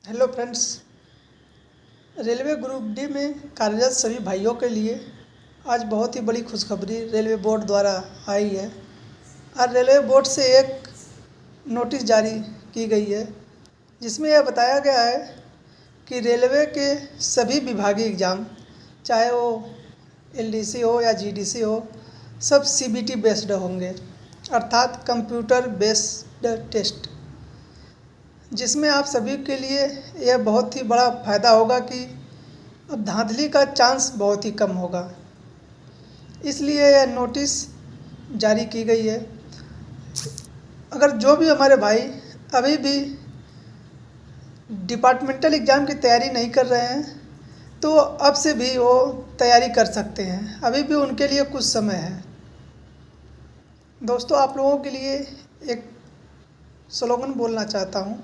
Hello friends. Railway group D में कार्यरत सभी भाइयों के लिए आज बहुत ही बड़ी खुशखबरी रेलवे बोर्ड द्वारा आई है और रेलवे बोर्ड से एक नोटिस जारी की गई है जिसमें यह बताया गया है कि रेलवे के सभी विभागीय एग्ज़ाम, चाहे वो एलडीसी हो या जीडीसी हो, सब सीबीटी बेस्ड होंगे, अर्थात कंप्यूटर बेस्ड टेस्ट, जिसमें आप सभी के लिए यह बहुत ही बड़ा फ़ायदा होगा कि अब धांधली का चांस बहुत ही कम होगा। इसलिए यह नोटिस जारी की गई है। अगर जो भी हमारे भाई अभी भी डिपार्टमेंटल एग्ज़ाम की तैयारी नहीं कर रहे हैं तो अब से भी वो तैयारी कर सकते हैं, अभी भी उनके लिए कुछ समय है। दोस्तों, आप लोगों के लिए एक स्लोगन बोलना चाहता हूँ।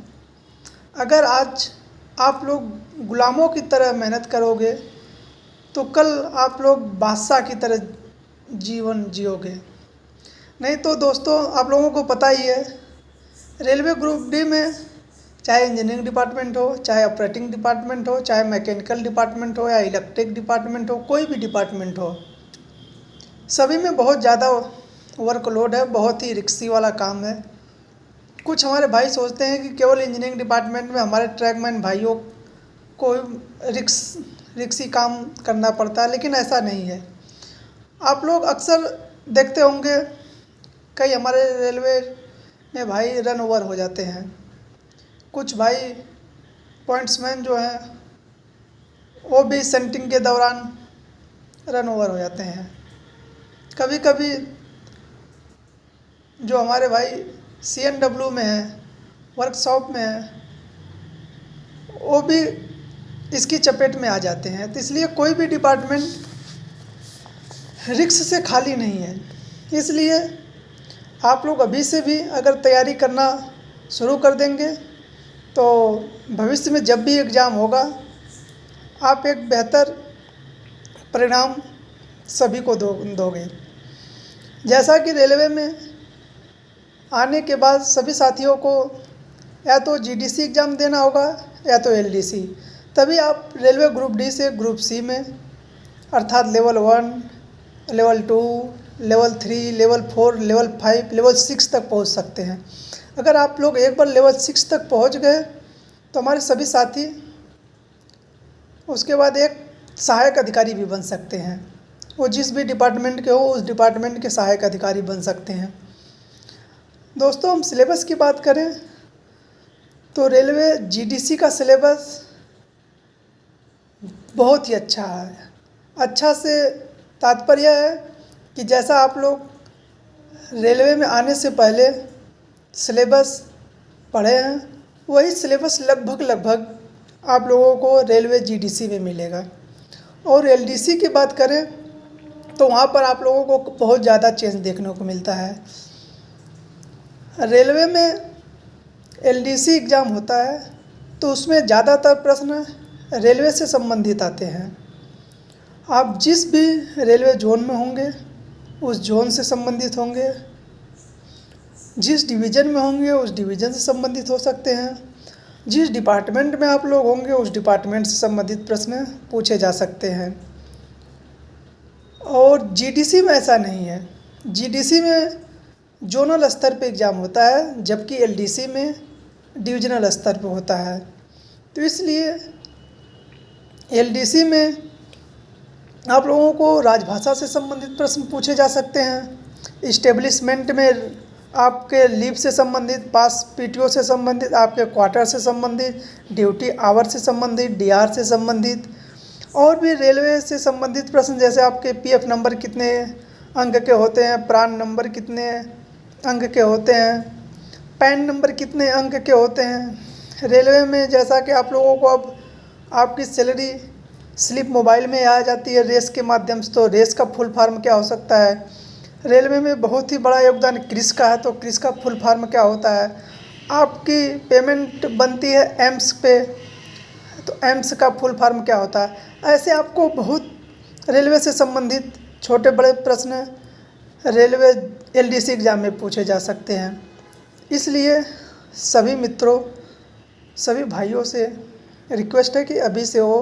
अगर आज आप लोग गुलामों की तरह मेहनत करोगे तो कल आप लोग बादशाह की तरह जीवन जियोगे। नहीं तो दोस्तों, आप लोगों को पता ही है, रेलवे ग्रुप डी में चाहे इंजीनियरिंग डिपार्टमेंट हो, चाहे ऑपरेटिंग डिपार्टमेंट हो, चाहे मैकेनिकल डिपार्टमेंट हो या इलेक्ट्रिक डिपार्टमेंट हो, कोई भी डिपार्टमेंट हो, सभी में बहुत ज़्यादा वर्कलोड है, बहुत ही रिक्सी वाला काम है। कुछ हमारे भाई सोचते हैं कि केवल इंजीनियरिंग डिपार्टमेंट में हमारे ट्रैकमैन भाइयों को रिक्सी काम करना पड़ता है, लेकिन ऐसा नहीं है। आप लोग अक्सर देखते होंगे कई हमारे रेलवे में भाई रन ओवर हो जाते हैं। कुछ भाई पॉइंट्समैन जो हैं वो भी सेंटिंग के दौरान रन ओवर हो जाते हैं। कभी कभी जो हमारे भाई CNW में है, वर्कशॉप में है, वो भी इसकी चपेट में आ जाते हैं। तो इसलिए कोई भी डिपार्टमेंट रिस्क से खाली नहीं है। इसलिए आप लोग अभी से भी अगर तैयारी करना शुरू कर देंगे तो भविष्य में जब भी एग्ज़ाम होगा आप एक बेहतर परिणाम सभी को दोगे। जैसा कि रेलवे में आने के बाद सभी साथियों को या तो जीडीसी एग्ज़ाम देना होगा या तो एलडीसी, तभी आप रेलवे ग्रुप डी से ग्रुप सी में, अर्थात level 1, level 2, level 3, level 4, level 5, level 6 तक पहुंच सकते हैं। अगर आप लोग एक बार लेवल 6 तक पहुंच गए तो हमारे सभी साथी उसके बाद एक सहायक अधिकारी भी बन सकते हैं। वो जिस भी डिपार्टमेंट के हो उस डिपार्टमेंट के सहायक अधिकारी बन सकते हैं। दोस्तों, हम सिलेबस की बात करें तो रेलवे जीडीसी का सिलेबस बहुत ही अच्छा है। अच्छा से तात्पर्य है कि जैसा आप लोग रेलवे में आने से पहले सिलेबस पढ़े हैं, वही सिलेबस लगभग आप लोगों को रेलवे जीडीसी में मिलेगा। और एलडीसी की बात करें तो वहाँ पर आप लोगों को बहुत ज़्यादा चेंज देखने को मिलता है। रेलवे में एलडीसी एग्ज़ाम होता है तो उसमें ज़्यादातर प्रश्न रेलवे से संबंधित आते हैं। आप जिस भी रेलवे जोन में होंगे उस जोन से संबंधित होंगे, जिस डिवीज़न में होंगे उस डिवीज़न से संबंधित हो सकते हैं, जिस डिपार्टमेंट में आप लोग होंगे उस डिपार्टमेंट से संबंधित प्रश्न पूछे जा सकते हैं। और जीडीसी में ऐसा नहीं है। जीडीसी में जोनल स्तर पे एग्ज़ाम होता है, जबकि एलडीसी में डिवीज़नल स्तर पे होता है। तो इसलिए एलडीसी में आप लोगों को राजभाषा से संबंधित प्रश्न पूछे जा सकते हैं। इस्टेब्लिशमेंट में आपके लीव से संबंधित, पास पीटीओ से संबंधित, आपके क्वार्टर से संबंधित, ड्यूटी आवर से संबंधित, डीआर से संबंधित, और भी रेलवे से संबंधित प्रश्न, जैसे आपके पीएफ नंबर कितने अंक के होते हैं, प्रान नंबर कितने अंक के होते हैं, पैन नंबर कितने अंक के होते हैं। रेलवे में जैसा कि आप लोगों को अब आपकी सैलरी स्लिप मोबाइल में आ जाती है रेस के माध्यम से, तो रेस का फुल फॉर्म क्या हो सकता है। रेलवे में बहुत ही बड़ा योगदान क्रिस का है, तो क्रिस का फुल फॉर्म क्या होता है। आपकी पेमेंट बनती है एम्स पे, तो एम्स का फुल फॉर्म क्या होता है। ऐसे आपको बहुत रेलवे से संबंधित छोटे बड़े प्रश्न रेलवे एलडीसी एग्ज़ाम में पूछे जा सकते हैं। इसलिए सभी मित्रों, सभी भाइयों से रिक्वेस्ट है कि अभी से वो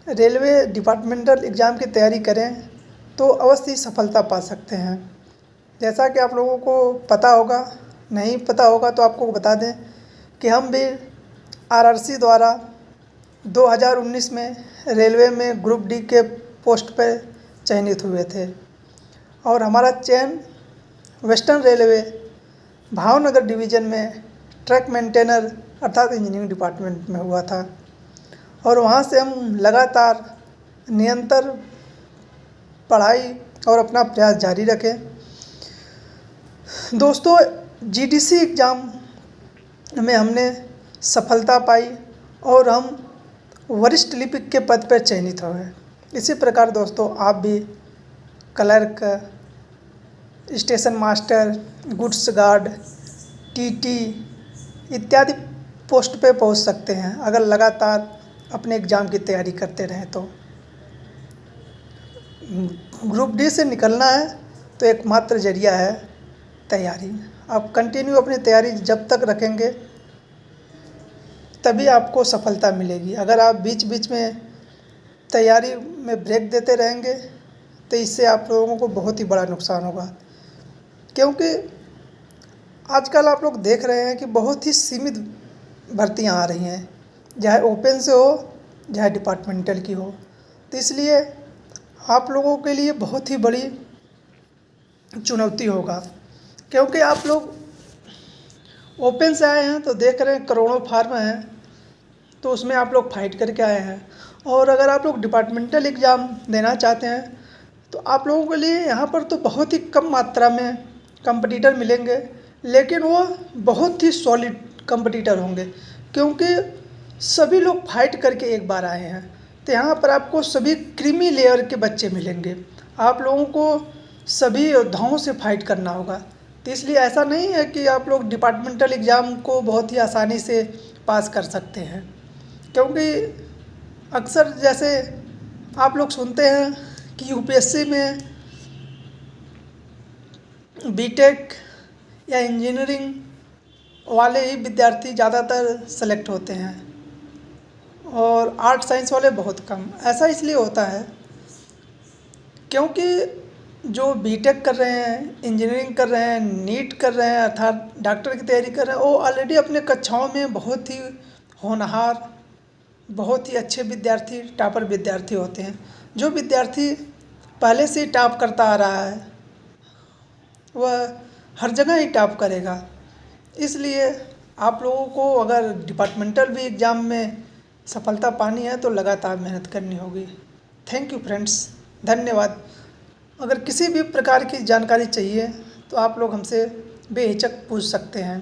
रेलवे डिपार्टमेंटल एग्ज़ाम की तैयारी करें तो अवश्य ही सफलता पा सकते हैं। जैसा कि आप लोगों को पता होगा, नहीं पता होगा तो आपको बता दें कि हम भी आरआरसी द्वारा 2019 में रेलवे में ग्रुप डी के पोस्ट पर चयनित हुए थे और हमारा चयन वेस्टर्न रेलवे भावनगर डिवीज़न में ट्रैक मेंटेनर अर्थात इंजीनियरिंग डिपार्टमेंट में हुआ था और वहाँ से हम लगातार निरंतर पढ़ाई और अपना प्रयास जारी रखें। दोस्तों, जीडीसी एग्ज़ाम में हमने सफलता पाई और हम वरिष्ठ लिपिक के पद पर चयनित हुए। इसी प्रकार दोस्तों आप भी clerk, station master, goods guard, TT इत्यादि पोस्ट पे पहुंच सकते हैं अगर लगातार अपने एग्ज़ाम की तैयारी करते रहें तो। ग्रुप डी से निकलना है तो एकमात्र जरिया है तैयारी। आप कंटिन्यू अपनी तैयारी जब तक रखेंगे तभी आपको सफलता मिलेगी। अगर आप बीच बीच में तैयारी में ब्रेक देते रहेंगे तो इससे आप लोगों को बहुत ही बड़ा नुकसान होगा, क्योंकि आजकल आप लोग देख रहे हैं कि बहुत ही सीमित भर्तियां आ रही हैं, चाहे ओपन से हो चाहे डिपार्टमेंटल की हो। तो इसलिए आप लोगों के लिए बहुत ही बड़ी चुनौती होगा, क्योंकि आप लोग ओपन से आए हैं तो देख रहे हैं करोड़ों फार्म हैं, तो उसमें आप लोग फाइट करके आए हैं। और अगर आप लोग डिपार्टमेंटल एग्ज़ाम देना चाहते हैं तो आप लोगों के लिए यहाँ पर तो बहुत ही कम मात्रा में कंपटीटर मिलेंगे, लेकिन वो बहुत ही सॉलिड कंपटीटर होंगे, क्योंकि सभी लोग फाइट करके एक बार आए हैं। तो यहाँ पर आपको सभी क्रीमी लेयर के बच्चे मिलेंगे। आप लोगों को सभी योद्धाओं से फाइट करना होगा। तो इसलिए ऐसा नहीं है कि आप लोग डिपार्टमेंटल एग्ज़ाम को बहुत ही आसानी से पास कर सकते हैं, क्योंकि अक्सर जैसे आप लोग सुनते हैं कि यूपीएससी में बीटेक या इंजीनियरिंग वाले ही विद्यार्थी ज़्यादातर सेलेक्ट होते हैं और आर्ट साइंस वाले बहुत कम। ऐसा इसलिए होता है क्योंकि जो बीटेक कर रहे हैं, इंजीनियरिंग कर रहे हैं, नीट कर रहे हैं अर्थात डॉक्टर की तैयारी कर रहे हैं, वो ऑलरेडी अपने कक्षाओं में बहुत ही होनहार, बहुत ही अच्छे विद्यार्थी, टॉपर विद्यार्थी होते हैं। जो विद्यार्थी पहले से ही टॉप करता आ रहा है वह हर जगह ही टॉप करेगा। इसलिए आप लोगों को अगर डिपार्टमेंटल भी एग्ज़ाम में सफलता पानी है तो लगातार मेहनत करनी होगी। थैंक यू फ्रेंड्स, धन्यवाद। अगर किसी भी प्रकार की जानकारी चाहिए तो आप लोग हमसे बेहिचक पूछ सकते हैं।